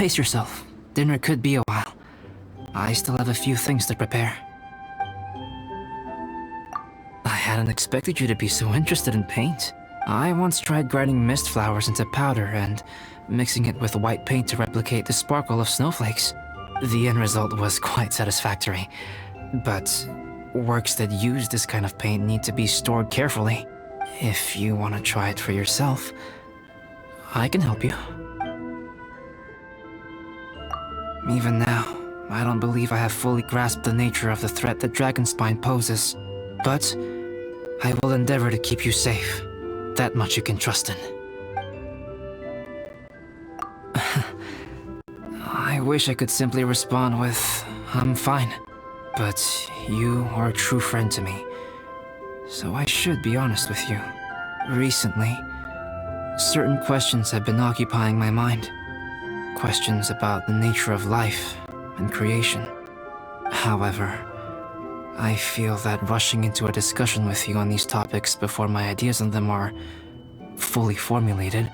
Pace yourself. Dinner could be a while. I still have a few things to prepare. I hadn't expected you to be so interested in paint. I once tried grinding mist flowers into powder and mixing it with white paint to replicate the sparkle of snowflakes. The end result was quite satisfactory, but works that use this kind of paint need to be stored carefully. If you want to try it for yourself, I can help you. Even now, I don't believe I have fully grasped the nature of the threat that Dragonspine poses, but I will endeavor to keep you safe. That much you can trust in. I wish I could simply respond with, I'm fine. But you are a true friend to me, so I should be honest with you. Recently, certain questions have been occupying my mind. Questions about the nature of life and creation. However, I feel that rushing into a discussion with you on these topics before my ideas on them are fully formulated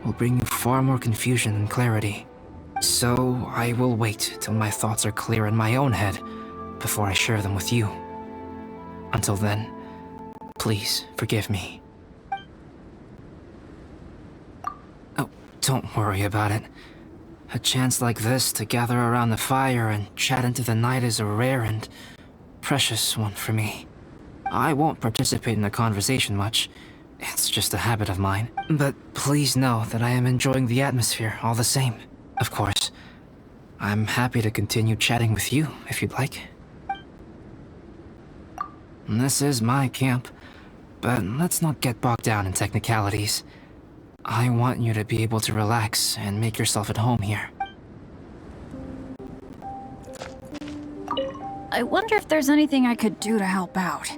will bring you far more confusion than clarity. So I will wait till my thoughts are clear in my own head before I share them with you. Until then, please forgive me. Oh, don't worry about it. A chance like this to gather around the fire and chat into the night is a rare and precious one for me. I won't participate in the conversation much. It's just a habit of mine. But please know that I am enjoying the atmosphere all the same. Of course, I'm happy to continue chatting with you if you'd like. This is my camp, but let's not get bogged down in technicalities. I want you to be able to relax and make yourself at home here. I wonder if there's anything I could do to help out.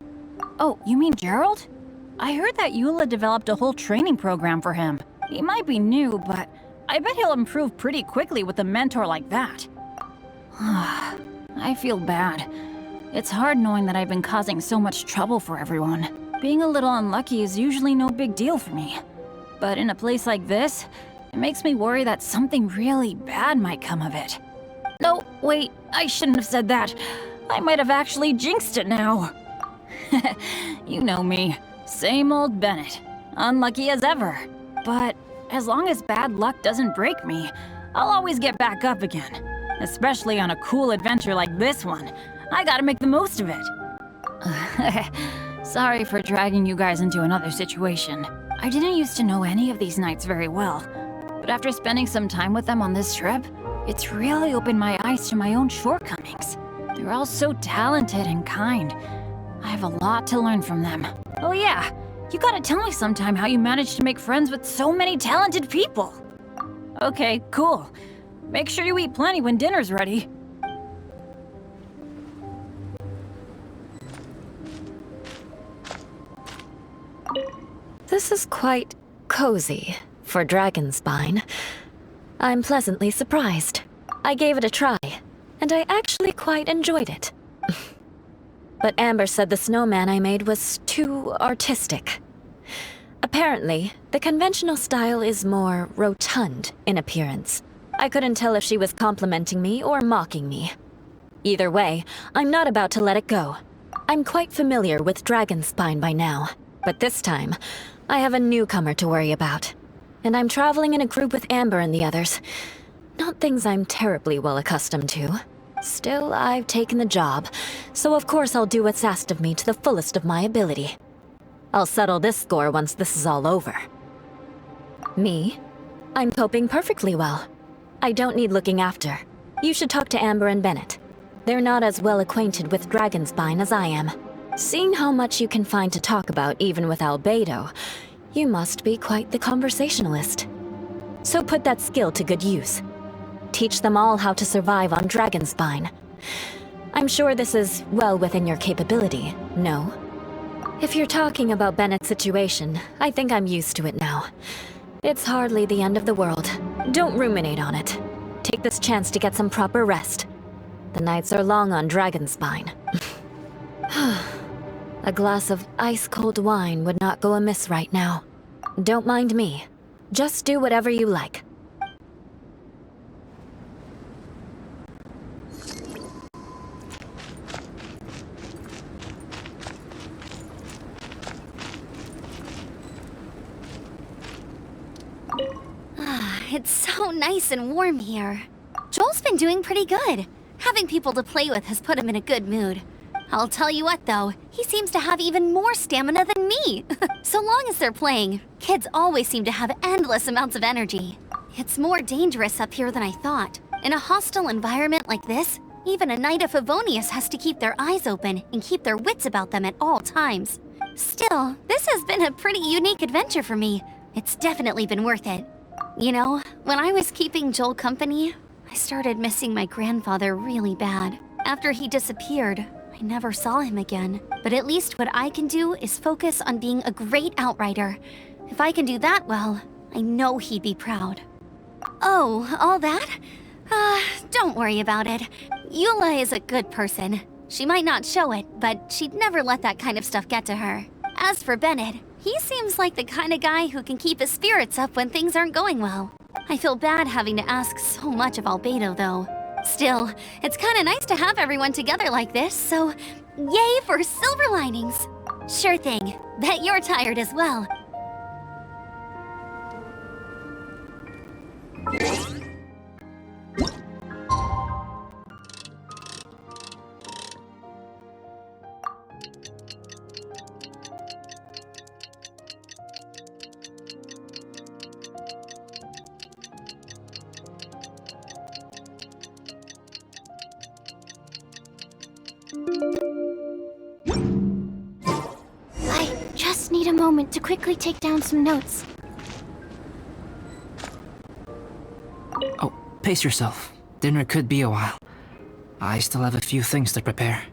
Oh, you mean Gerald? I heard that Eula developed a whole training program for him. He might be new, but I bet he'll improve pretty quickly with a mentor like that. I feel bad. It's hard knowing that I've been causing so much trouble for everyone. Being a little unlucky is usually no big deal for me. But in a place like this, it makes me worry that something really bad might come of it. No, wait, I shouldn't have said that. I might have actually jinxed it now. You know me, same old Bennett. Unlucky as ever. But as long as bad luck doesn't break me, I'll always get back up again. Especially on a cool adventure like this one. I gotta make the most of it. Sorry for dragging you guys into another situation. I didn't used to know any of these knights very well, but after spending some time with them on this trip, it's really opened my eyes to my own shortcomings. They're all so talented and kind. I have a lot to learn from them. Oh yeah, you gotta tell me sometime how you managed to make friends with so many talented people. Okay, cool. Make sure you eat plenty when dinner's ready. This is quite cozy for Dragonspine. I'm pleasantly surprised. I gave it a try, and I actually quite enjoyed it. But Amber said the snowman I made was too artistic. Apparently, the conventional style is more rotund in appearance. I couldn't tell if she was complimenting me or mocking me. Either way, I'm not about to let it go. I'm quite familiar with Dragonspine by now, but this time, I have a newcomer to worry about. And I'm traveling in a group with Amber and the others. Not things I'm terribly well accustomed to. Still, I've taken the job, so of course I'll do what's asked of me to the fullest of my ability. I'll settle this score once this is all over. Me? I'm coping perfectly well. I don't need looking after. You should talk to Amber and Bennett. They're not as well acquainted with Dragonspine as I am. Seeing how much you can find to talk about even with Albedo, you must be quite the conversationalist. So put that skill to good use. Teach them all how to survive on Dragonspine. I'm sure this is well within your capability, no? If you're talking about Bennett's situation, I think I'm used to it now. It's hardly the end of the world. Don't ruminate on it. Take this chance to get some proper rest. The nights are long on Dragonspine. A glass of ice-cold wine would not go amiss right now. Don't mind me. Just do whatever you like. it's so nice and warm here. Joel's been doing pretty good. Having people to play with has put him in a good mood. I'll tell you what though, he seems to have even more stamina than me. So long as they're playing, kids always seem to have endless amounts of energy. It's more dangerous up here than I thought. In a hostile environment like this, even a Knight of Favonius has to keep their eyes open and keep their wits about them at all times. Still, this has been a pretty unique adventure for me. It's definitely been worth it. You know, when I was keeping Joel company, I started missing my grandfather really bad. After he disappeared, I never saw him again. But at least what I can do is focus on being a great outrider. If I can do that well, I know he'd be proud. Oh, all that? Don't worry about it. Eula is a good person. She might not show it, but she'd never let that kind of stuff get to her. As for Bennett, he seems like the kind of guy who can keep his spirits up when things aren't going well. I feel bad having to ask so much of Albedo, though. Still, it's kinda nice to have everyone together like this, so yay for silver linings! Sure thing. Bet you're tired as well. I just need a moment to quickly take down some notes. Oh, pace yourself. Dinner could be a while. I still have a few things to prepare.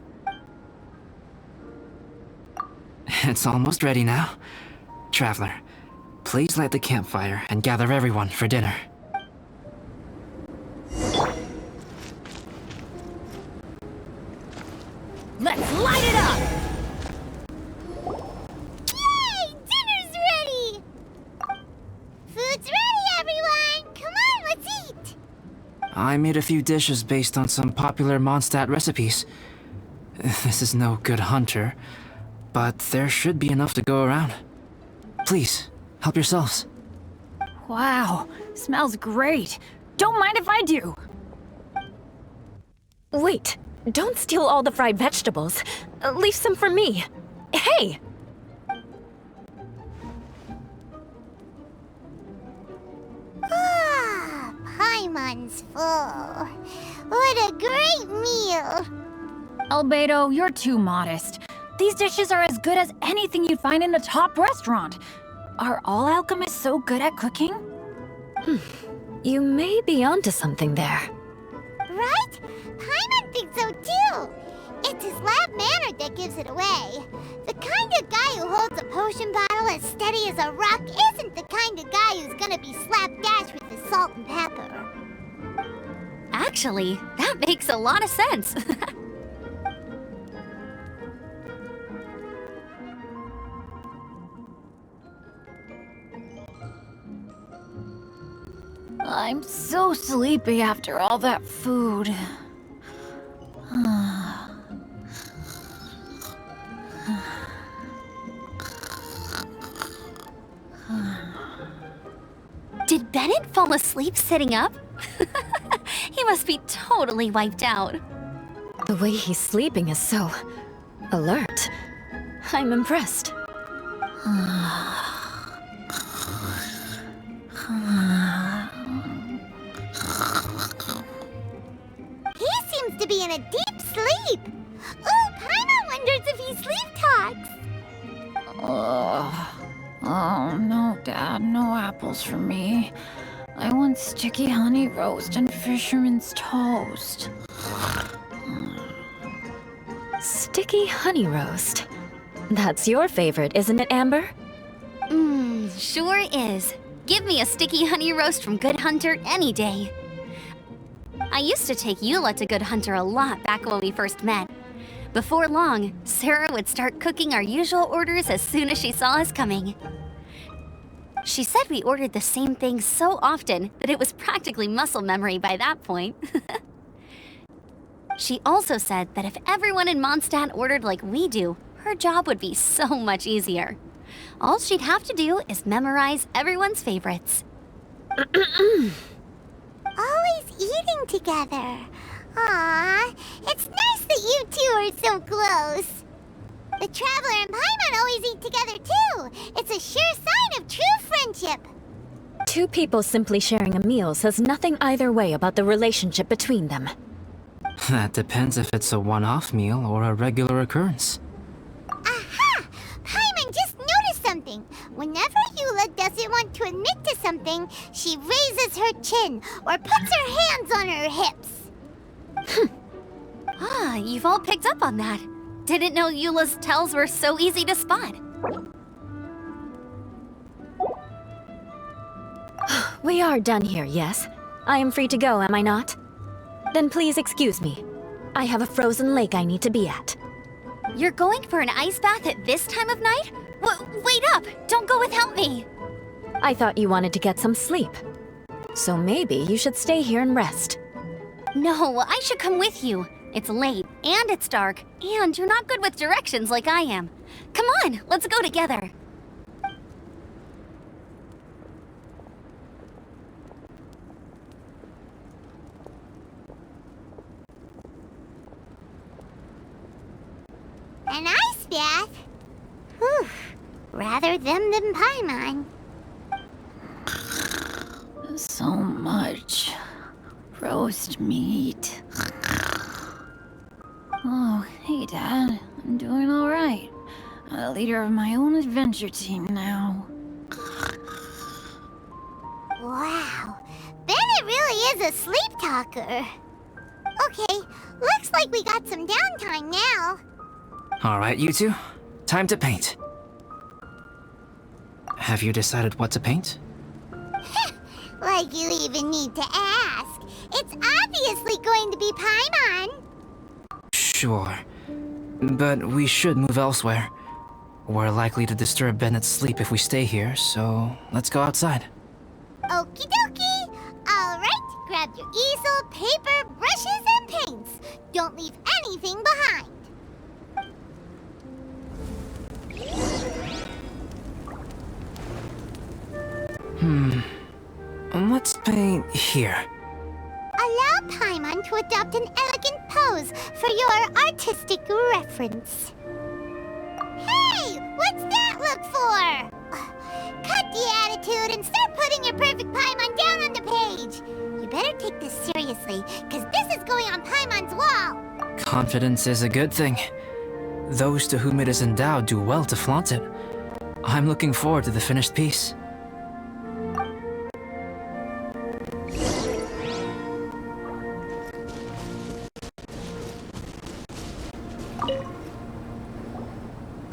It's almost ready now. Traveler, please light the campfire and gather everyone for dinner. Let's light it up! Yay! Dinner's ready! Food's ready, everyone! Come on, let's eat! I made a few dishes based on some popular Mondstadt recipes. This is no good hunter, but there should be enough to go around. Please, help yourselves. Wow, smells great. Don't mind if I do. Wait, don't steal all the fried vegetables. Leave some for me. Hey! Ah, Paimon's full. What a great meal! Albedo, you're too modest. These dishes are as good as anything you'd find in a top restaurant. Are all alchemists so good at cooking? You may be onto something there. Right? Paimon thinks so too! It's his lab manner that gives it away. The kind of guy who holds a potion bottle as steady as a rock isn't the kind of guy who's gonna be slapdash with his salt and pepper. Actually, that makes a lot of sense. I'm so sleepy after all that food. Did Bennett fall asleep sitting up? He must be totally wiped out. The way he's sleeping is so alert. I'm impressed. He seems to be in a deep sleep. Ooh, Paimon wonders if he sleep talks. Oh, no, Dad, no apples for me. I want sticky honey roast and fisherman's toast. Sticky honey roast. That's your favorite, isn't it, Amber? Sure is. Give me a sticky honey roast from Good Hunter any day. I used to take Eula to Good Hunter a lot back when we first met. Before long, Sarah would start cooking our usual orders as soon as she saw us coming. She said we ordered the same thing so often that it was practically muscle memory by that point. She also said that if everyone in Mondstadt ordered like we do, her job would be so much easier. All she'd have to do is memorize everyone's favorites. Always eating together. Aww, it's nice that you two are so close. The Traveler and Paimon always eat together too. It's a sure sign of true friendship. Two people simply sharing a meal says nothing either way about the relationship between them. That depends if it's a one-off meal or a regular occurrence. Aha! Paimon just noticed something. Whenever Eula doesn't want to admit to something, she raises her chin or puts her hands on her hips. Ah, you've all picked up on that. Didn't know Eula's tells were so easy to spot. We are done here, yes? I am free to go, am I not? Then please excuse me. I have a frozen lake I need to be at. You're going for an ice bath at this time of night? Wait up! Don't go without me! I thought you wanted to get some sleep. So maybe you should stay here and rest. No, I should come with you. It's late, and it's dark, and you're not good with directions like I am. Come on, let's go together. An ice bath? Whew. Rather them than Paimon. So much roast meat. Oh, hey, Dad. I'm doing all right. I'm the leader of my own adventure team now. Wow. Bennett really is a sleep talker. Okay, looks like we got some downtime now. Alright, you two. Time to paint. Have you decided what to paint? Like you even need to ask. It's obviously going to be Paimon. Sure. But we should move elsewhere. We're likely to disturb Bennett's sleep if we stay here, so let's go outside. Okie dokie. Alright, grab your easel, paper, brushes, and paints. Don't leave anything behind. Let's paint here. Allow Paimon to adopt an elegant pose for your artistic reference. Hey, what's that look for? Cut the attitude and start putting your perfect Paimon down on the page. You better take this seriously, because this is going on Paimon's wall. Confidence is a good thing. Those to whom it is endowed do well to flaunt it. I'm looking forward to the finished piece.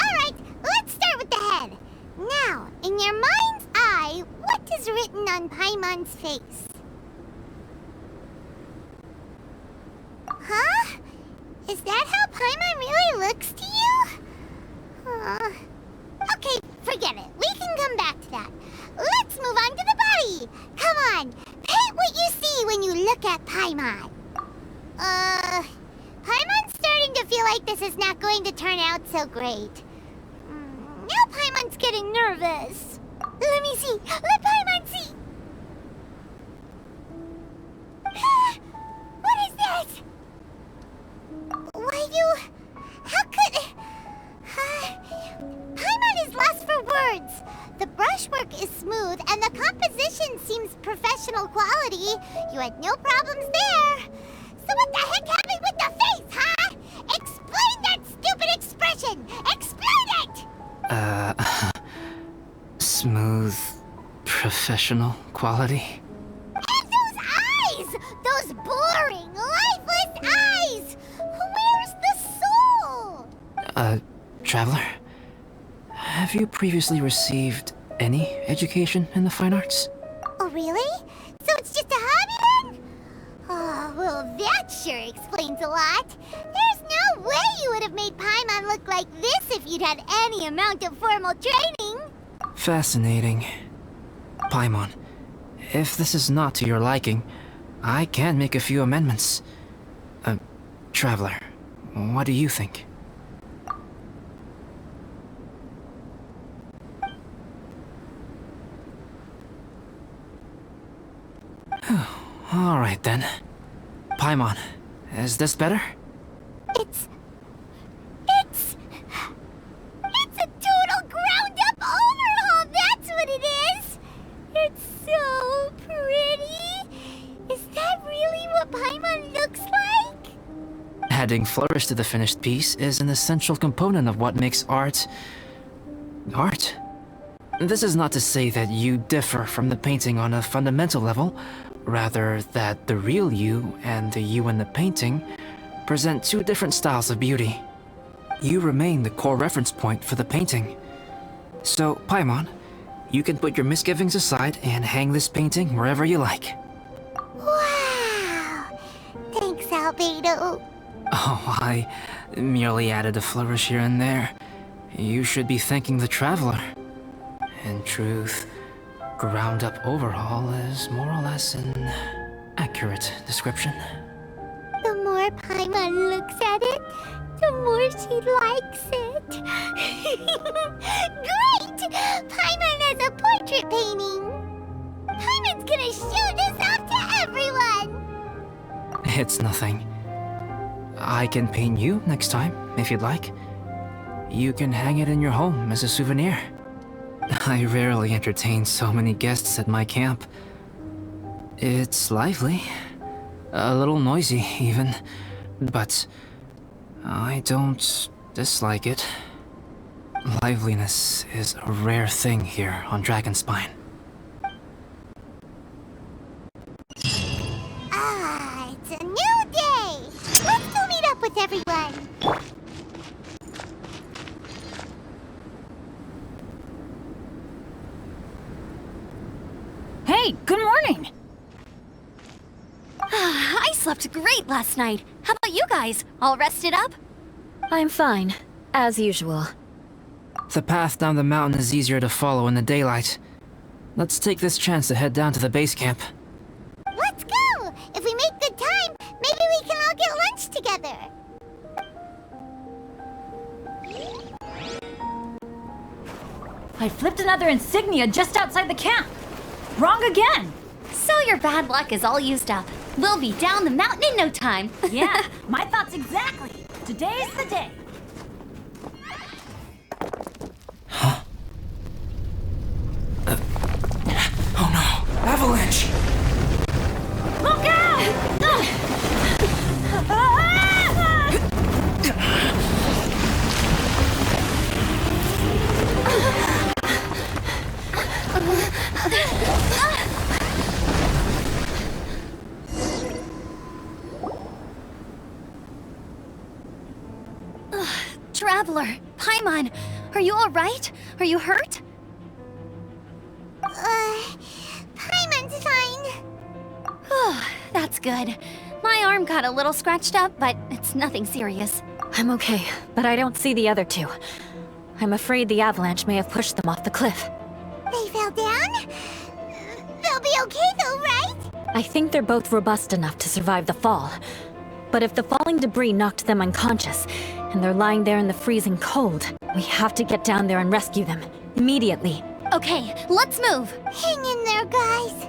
Alright, let's start with the head. Now, in your mind's eye, what is written on Paimon's face? Huh? Is that how Paimon really looks to you? Okay, forget it. We can come back to that. Let's move on to the body. Come on, paint what you see when you look at Paimon. Paimon's starting to feel like this is not going to turn out so great. Now Paimon's getting nervous. Let me see. Let Paimon see. What is this? Why how could... Paimon is lost for words. The brushwork is smooth and the composition seems professional quality. You had no problems there. So what the heck happened with the face, huh? Explain that stupid expression! Explain it! Smooth, professional quality? And those eyes! Those boring, lifeless eyes! Where's the soul? Traveler? Have you previously received any education in the fine arts? Oh, really? So it's just a hobby then? Oh, well, that sure explains a lot. There's no way you would have made Paimon look like this if you'd had any amount of formal training. Fascinating. Paimon, if this is not to your liking, I can make a few amendments. Traveler, what do you think? Alright then. Paimon, is this better? It's a total ground-up overhaul, that's what it is! It's so pretty! Is that really what Paimon looks like? Adding flourish to the finished piece is an essential component of what makes art... art. This is not to say that you differ from the painting on a fundamental level, rather that the real you and the you in the painting present two different styles of beauty. You remain the core reference point for the painting. So, Paimon, you can put your misgivings aside and hang this painting wherever you like. Wow! Thanks, Albedo. Oh, I merely added a flourish here and there. You should be thanking the traveler. In truth, ground-up overhaul is more or less an accurate description. The more Paimon looks at it, the more she likes it. Great! Paimon has a portrait painting! Paimon's gonna show this off to everyone! It's nothing. I can paint you next time, if you'd like. You can hang it in your home as a souvenir. I rarely entertain so many guests at my camp. It's lively. A little noisy, even. But I don't dislike it. Liveliness is a rare thing here on Dragonspine. Ah, it's a new day! Let's go meet up with everyone! Hey, good morning! I slept great last night. How about you guys? All rested up? I'm fine, as usual. The path down the mountain is easier to follow in the daylight. Let's take this chance to head down to the base camp. Let's go! If we make good time, maybe we can all get lunch together! I flipped another insignia just outside the camp! Wrong again! So your bad luck is all used up. We'll be down the mountain in no time. Yeah, my thoughts exactly. Today's the day. Oh no! Avalanche! Look out! Traveler, Paimon, are you all right? Are you hurt? Paimon's fine. That's good. My arm got a little scratched up, but it's nothing serious. I'm okay, but I don't see the other two. I'm afraid the avalanche may have pushed them off the cliff. They fell down? They'll be okay though, right? I think they're both robust enough to survive the fall. But if the falling debris knocked them unconscious, and they're lying there in the freezing cold, we have to get down there and rescue them. Immediately. Okay, let's move. Hang in there, guys.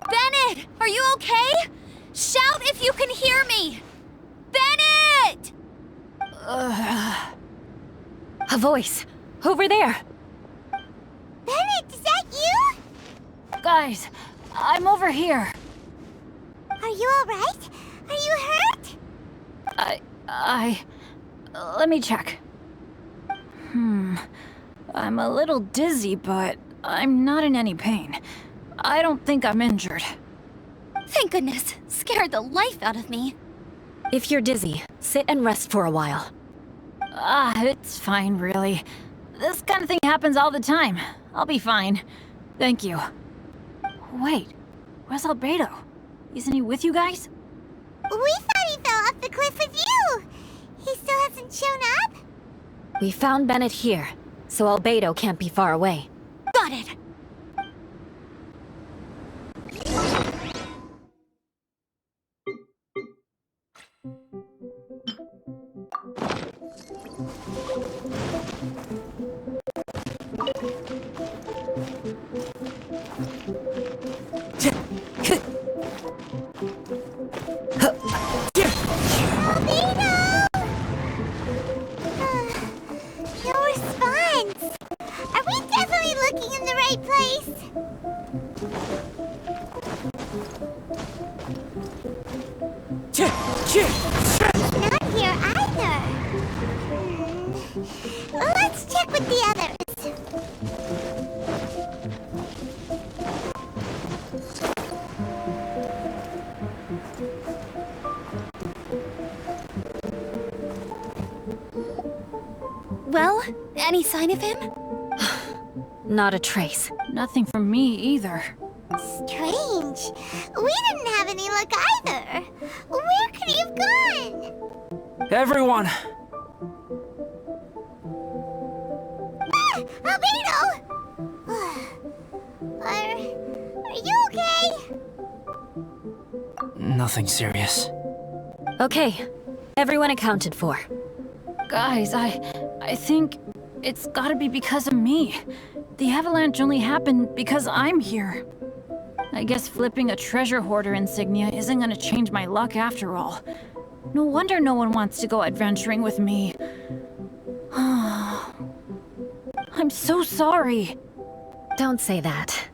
Bennett, are you okay? Shout if you can hear me! Bennett! A voice. Over there. Bennett, is that you? Guys, I'm over here. Are you alright? Are you hurt? Let me check. I'm a little dizzy, but I'm not in any pain. I don't think I'm injured. Thank goodness. Scared the life out of me. If you're dizzy, sit and rest for a while. It's fine, really. This kind of thing happens all the time. I'll be fine. Thank you. Wait, where's Albedo? Isn't he with you guys? We thought he fell off the cliff with you! He still hasn't shown up? We found Bennett here, so Albedo can't be far away. Got it. No response! Are we definitely looking in the right place? Not here either. Let's check with the others. Well, any sign of him? Not a trace. Nothing from me either. Strange. We didn't have any luck either. Where could he have gone? Everyone! Albedo! Are you okay? Nothing serious. Okay, everyone accounted for. Guys, I think it's gotta be because of me. The avalanche only happened because I'm here. I guess flipping a treasure hoarder insignia isn't gonna change my luck after all. No wonder no one wants to go adventuring with me. I'm so sorry. Don't say that.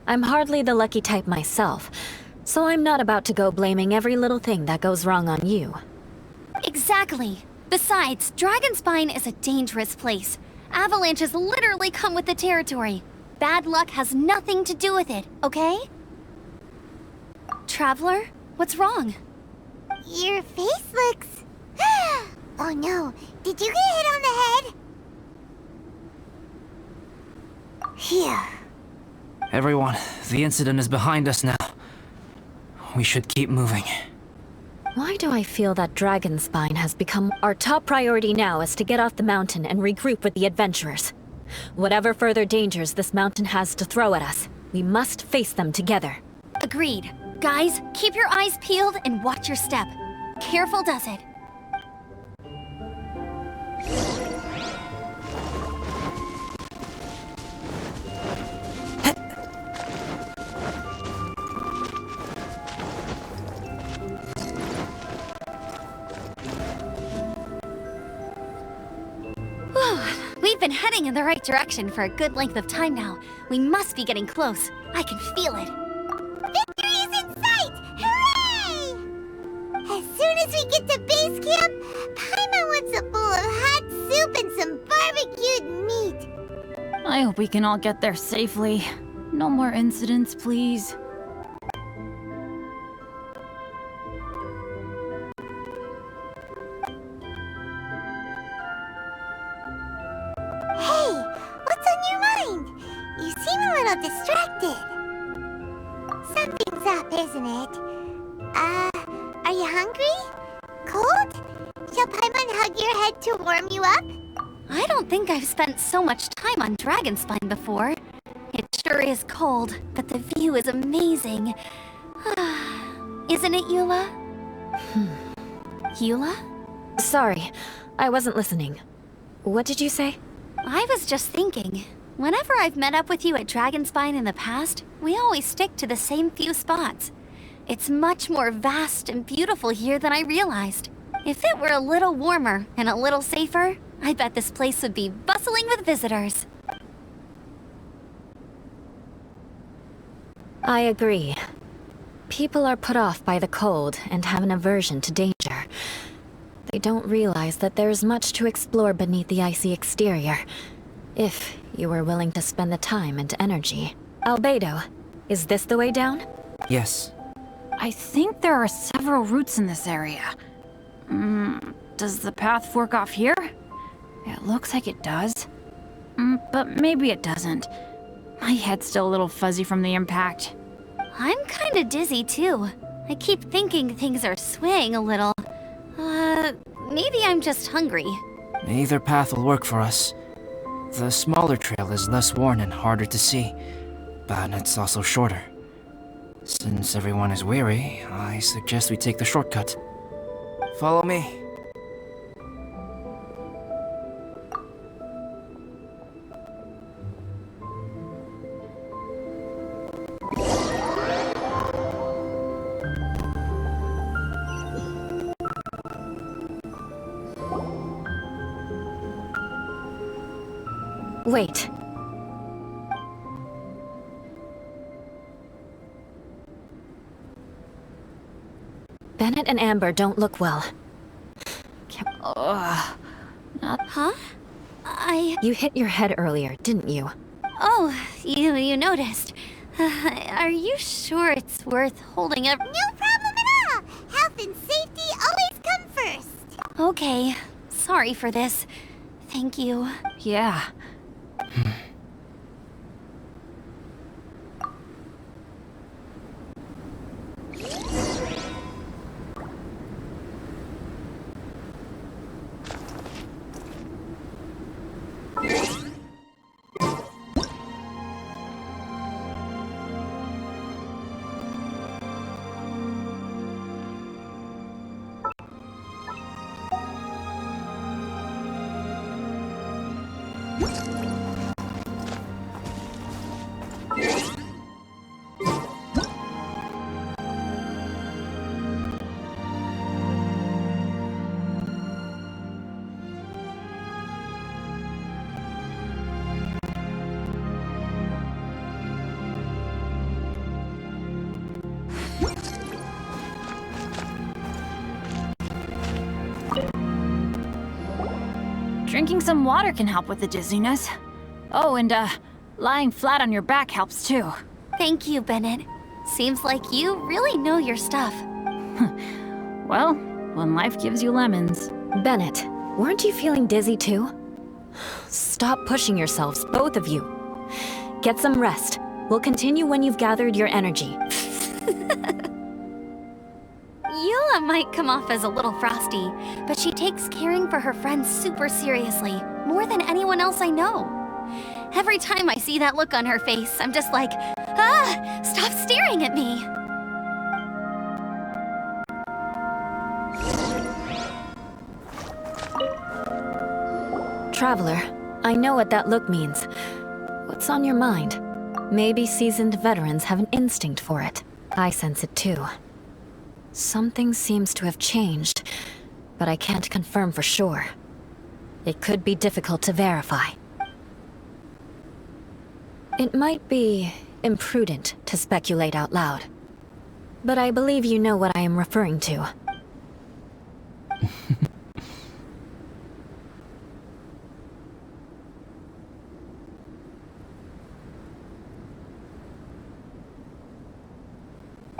I'm hardly the lucky type myself, so I'm not about to go blaming every little thing that goes wrong on you. Exactly. Besides, Dragonspine is a dangerous place. Avalanches literally come with the territory. Bad luck has nothing to do with it, okay? Traveler, what's wrong? Your face looks... Oh no, did you get hit on the head? Here. Everyone, the incident is behind us now. We should keep moving. Why do I feel that Dragonspine has become our top priority now is to get off the mountain and regroup with the adventurers? Whatever further dangers this mountain has to throw at us, we must face them together. Agreed. Guys, keep your eyes peeled and watch your step. Careful does it. We've been heading in the right direction for a good length of time now. We must be getting close. I can feel it. Victory is in sight! Hooray! As soon as we get to base camp, Paimon wants a bowl of hot soup and some barbecued meat. I hope we can all get there safely. No more incidents, please. Hey, what's on your mind? You seem a little distracted. Something's up, isn't it? Are you hungry? Cold? Shall Paimon hug your head to warm you up? I don't think I've spent so much time on Dragonspine before. It sure is cold, but the view is amazing. Isn't it, Eula? Eula? Sorry, I wasn't listening. What did you say? I was just thinking. Whenever I've met up with you at Dragonspine in the past, we always stick to the same few spots. It's much more vast and beautiful here than I realized. If it were a little warmer and a little safer, I bet this place would be bustling with visitors. I agree. People are put off by the cold and have an aversion to danger. They don't realize that there's much to explore beneath the icy exterior, if you were willing to spend the time and energy. Albedo, is this the way down? Yes. I think there are several routes in this area. Does the path fork off here? It looks like it does. But maybe it doesn't. My head's still a little fuzzy from the impact. I'm kinda dizzy too. I keep thinking things are swaying a little. Maybe I'm just hungry. Either path will work for us. The smaller trail is less worn and harder to see, but it's also shorter. Since everyone is weary, I suggest we take the shortcut. Follow me. Wait. Bennett and Amber don't look well. Huh? You hit your head earlier, didn't you? Oh, you noticed. Are you sure it's worth holding up? No problem at all! Health and safety always come first! Okay, sorry for this. Thank you. Yeah. Drinking some water can help with the dizziness. Oh, and lying flat on your back helps too. Thank you, Bennett. Seems like you really know your stuff. Well, when life gives you lemons. Bennett, weren't you feeling dizzy too? Stop pushing yourselves, both of you. Get some rest. We'll continue when you've gathered your energy. Eula might come off as a little frosty, but she takes caring for her friends super seriously, more than anyone else I know. Every time I see that look on her face, I'm just like, stop staring at me! Traveler, I know what that look means. What's on your mind? Maybe seasoned veterans have an instinct for it. I sense it too. Something seems to have changed, but I can't confirm for sure. It could be difficult to verify. It might be imprudent to speculate out loud, but I believe you know what I am referring to.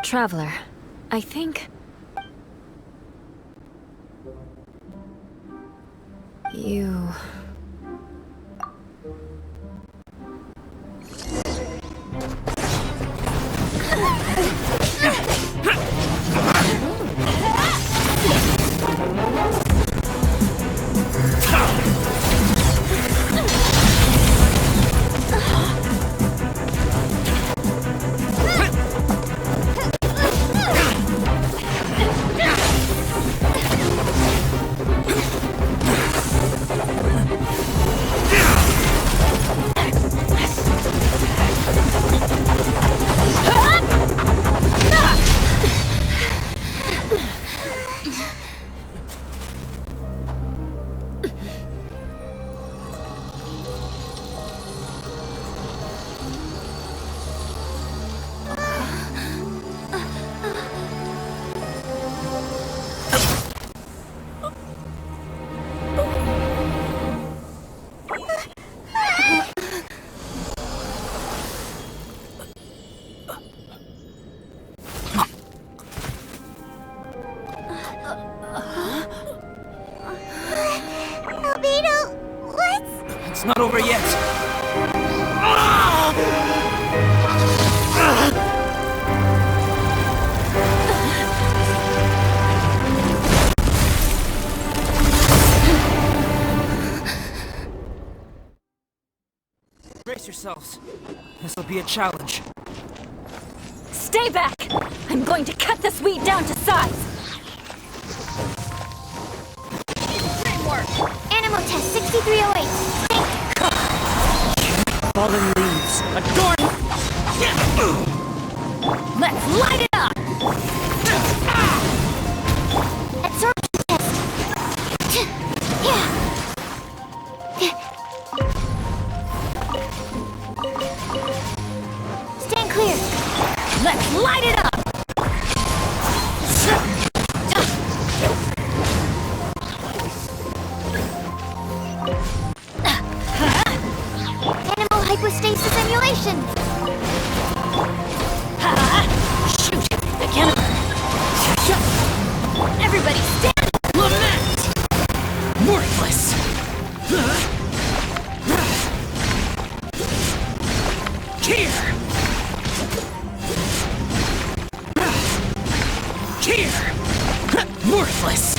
Traveler, I think... you... not over yet! Brace yourselves. This'll be a challenge. Stay back! I'm going to cut this weed down to size! Animal test 6308. Fallen leaves. Adorn! Let's light it up! Absorption test. Yeah. Stand clear. Let's light it up! Animal hypostasis simulation. Shoot! I can't... Everybody stand! Lament! Worthless! Here! Here! Worthless!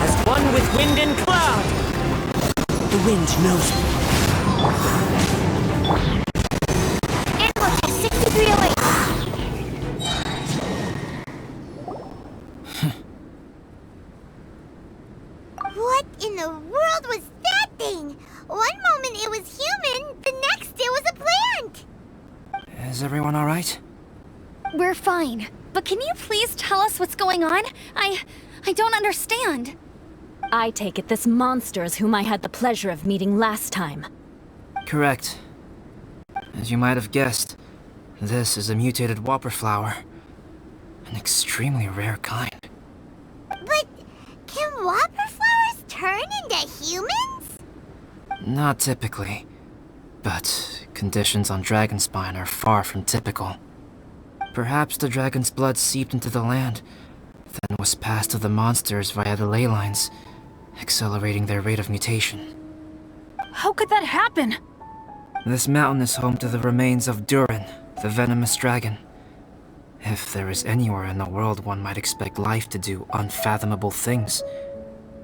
As one with wind and cloud! The wind knows me. Animal test 6308. What in the world was that thing? One moment it was human, the next it was a plant. Is everyone alright? We're fine. But can you please tell us what's going on? I don't understand. I take it this monster is whom I had the pleasure of meeting last time. Correct. As you might have guessed, this is a mutated whopper flower. An extremely rare kind. But can whopper flowers turn into humans? Not typically, but conditions on Dragonspine are far from typical. Perhaps the dragon's blood seeped into the land, then was passed to the monsters via the ley lines, accelerating their rate of mutation. How could that happen? This mountain is home to the remains of Durin, the venomous dragon. If there is anywhere in the world one might expect life to do unfathomable things,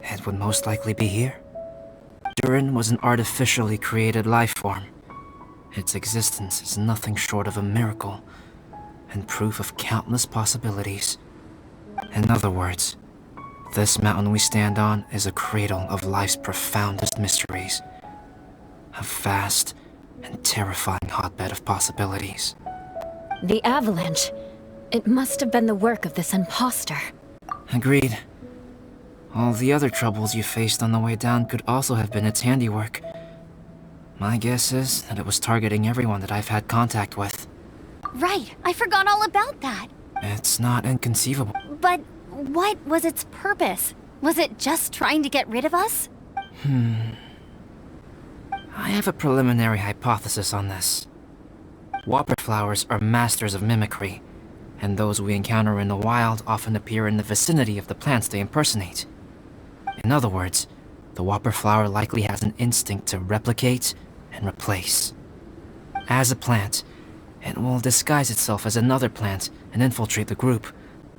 it would most likely be here. Durin was an artificially created life form. Its existence is nothing short of a miracle, and proof of countless possibilities. In other words, this mountain we stand on is a cradle of life's profoundest mysteries. A vast and terrifying hotbed of possibilities. The avalanche. It must have been the work of this imposter. Agreed. All the other troubles you faced on the way down could also have been its handiwork. My guess is that it was targeting everyone that I've had contact with. Right, I forgot all about that. It's not inconceivable. But what was its purpose? Was it just trying to get rid of us? I have a preliminary hypothesis on this. Whopper flowers are masters of mimicry, and those we encounter in the wild often appear in the vicinity of the plants they impersonate. In other words, the whopper flower likely has an instinct to replicate and replace. As a plant, it will disguise itself as another plant and infiltrate the group,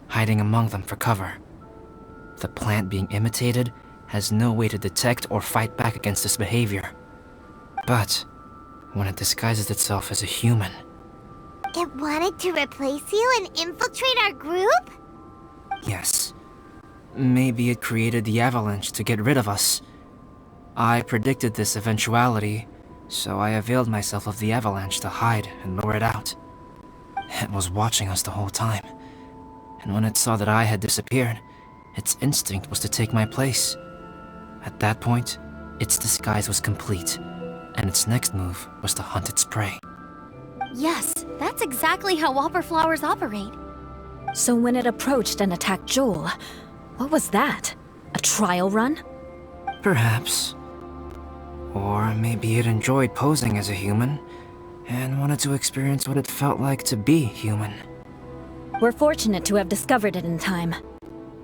hiding among them for cover. The plant being imitated has no way to detect or fight back against this behavior. But when it disguises itself as a human, It wanted to replace you and infiltrate our group? yes, maybe it created the avalanche to get rid of us. I predicted this eventuality, so I availed myself of the avalanche to hide and lure it out. It was watching us the whole time, and when it saw that I had disappeared, its instinct was to take my place. At that point, its disguise was complete, and its next move was to hunt its prey. Yes, that's exactly how whopper flowers operate. So when it approached and attacked Joel, what was that? A trial run? Perhaps. Or maybe it enjoyed posing as a human, and wanted to experience what it felt like to be human. We're fortunate to have discovered it in time.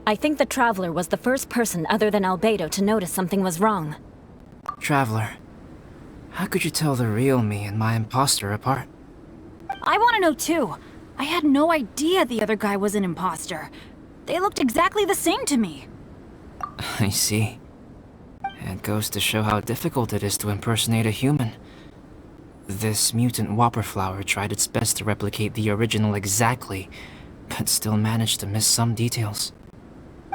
I think the Traveler was the first person other than Albedo to notice something was wrong. Traveler, how could you tell the real me and my imposter apart? I want to know too. I had no idea the other guy was an imposter. They looked exactly the same to me. I see. It goes to show how difficult it is to impersonate a human. This mutant whopper flower tried its best to replicate the original exactly, but still managed to miss some details.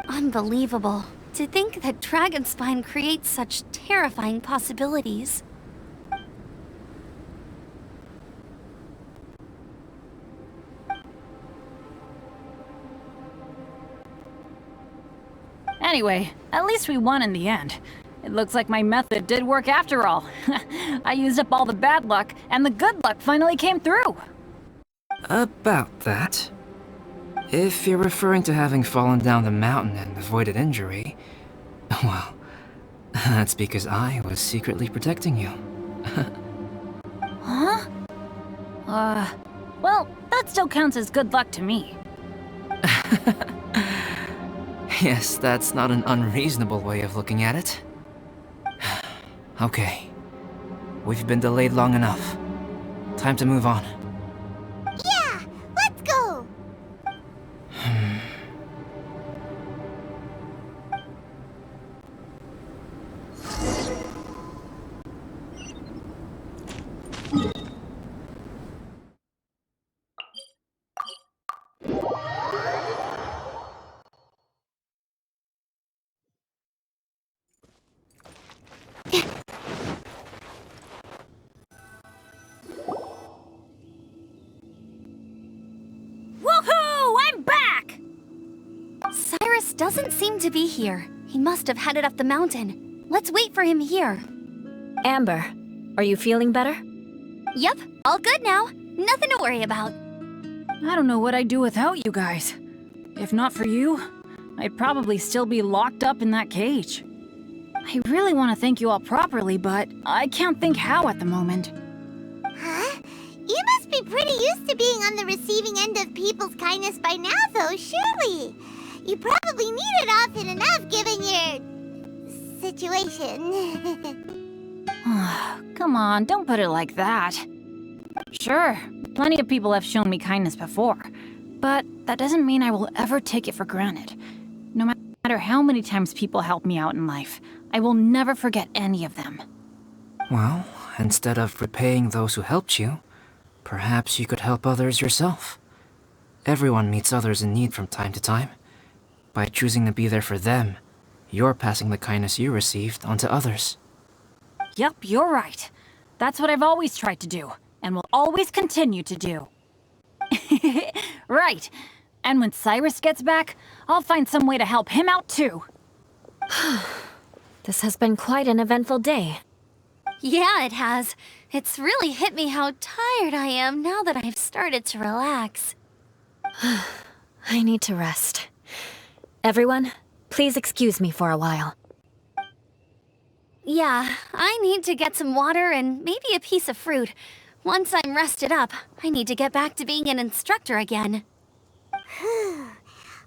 Unbelievable. To think that Dragonspine creates such terrifying possibilities. Anyway, at least we won in the end. It looks like my method did work after all. I used up all the bad luck, and the good luck finally came through. About that. If you're referring to having fallen down the mountain and avoided injury, well, that's because I was secretly protecting you. Huh? Well, that still counts as good luck to me. Yes, that's not an unreasonable way of looking at it. Okay. We've been delayed long enough. Time to move on. Yeah, let's go! Woohoo! I'm back! Cyrus doesn't seem to be here. He must have headed up the mountain. Let's wait for him here. Amber, are you feeling better? Yep, all good now. Nothing to worry about. I don't know what I'd do without you guys. If not for you, I'd probably still be locked up in that cage. I really want to thank you all properly, but I can't think how at the moment. Huh? You must be pretty used to being on the receiving end of people's kindness by now, though, surely. You probably need it often enough given your situation. Come on, don't put it like that. Sure, plenty of people have shown me kindness before, but that doesn't mean I will ever take it for granted. No matter how many times people help me out in life, I will never forget any of them. Well, instead of repaying those who helped you, perhaps you could help others yourself. Everyone meets others in need from time to time. By choosing to be there for them, you're passing the kindness you received onto others. Yep, you're right. That's what I've always tried to do, and will always continue to do. Right. And when Cyrus gets back, I'll find some way to help him out too. This has been quite an eventful day. Yeah, it has. It's really hit me how tired I am now that I've started to relax. I need to rest. Everyone, please excuse me for a while. Yeah, I need to get some water and maybe a piece of fruit. Once I'm rested up, I need to get back to being an instructor again.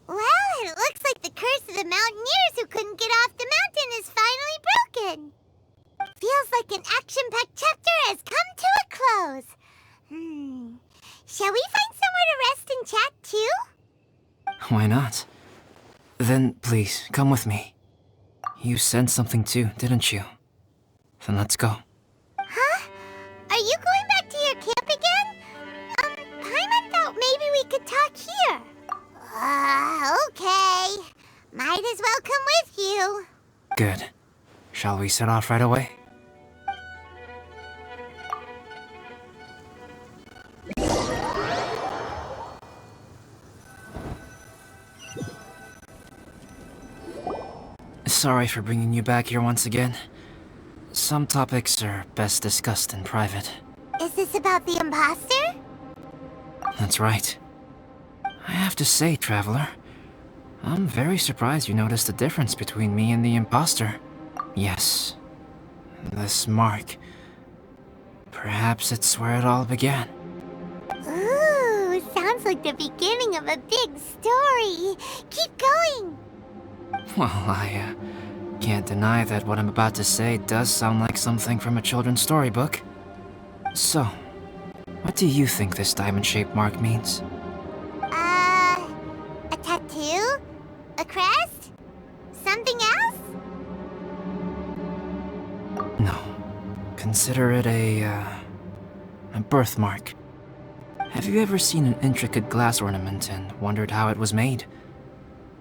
Well, it looks like the curse of the mountaineers who couldn't get off the mountain is finally broken. Feels like an action-packed chapter has come to a close. Shall we find somewhere to rest and chat too? Why not? Then please, come with me. You sensed something too, didn't you? Then let's go. Huh? Are you going back to your camp again? Paimon thought maybe we could talk here. Okay. Might as well come with you. Good. Shall we set off right away? Sorry for bringing you back here once again. Some topics are best discussed in private. Is this about the imposter? That's right. I have to say, Traveler, I'm very surprised you noticed the difference between me and the imposter. Yes, this mark. Perhaps it's where it all began. Ooh, sounds sounds like the beginning of a big story. Keep going. Well, I can't deny that what I'm about to say does sound like something from a children's storybook. So, what do you think this diamond-shaped mark means? A tattoo? A crest? Something else? No. Consider it a birthmark. Have you ever seen an intricate glass ornament and wondered how it was made?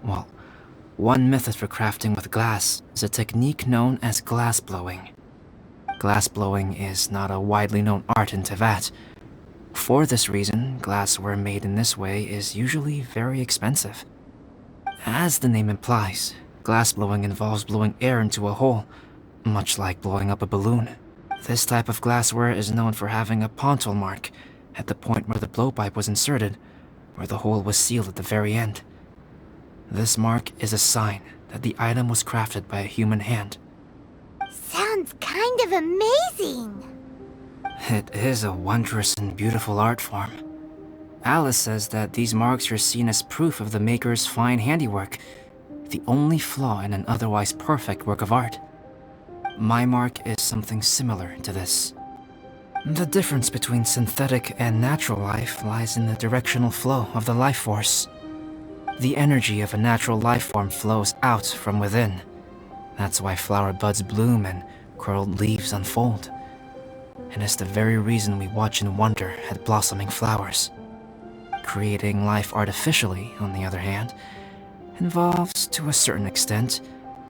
Well, one method for crafting with glass is a technique known as glass blowing. Glass blowing is not a widely known art in Teyvat. For this reason, glassware made in this way is usually very expensive. As the name implies, glass blowing involves blowing air into a hole, much like blowing up a balloon. This type of glassware is known for having a pontil mark at the point where the blowpipe was inserted, where the hole was sealed at the very end. This mark is a sign that the item was crafted by a human hand. Sounds kind of amazing. It is a wondrous and beautiful art form. Alice says that these marks are seen as proof of the maker's fine handiwork, the only flaw in an otherwise perfect work of art. My mark is something similar to this. The difference between synthetic and natural life lies in the directional flow of the life force. The energy of a natural life form flows out from within. That's why flower buds bloom and curled leaves unfold. And it's the very reason we watch and wonder at blossoming flowers. Creating life artificially, on the other hand, involves, to a certain extent,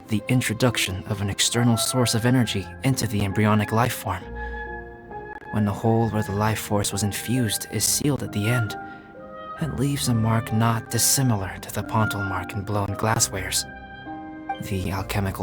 the introduction of an external source of energy into the embryonic life form. When the hole where the life force was infused is sealed at the end, it leaves a mark not dissimilar to the pontil mark in blown glasswares. The alchemical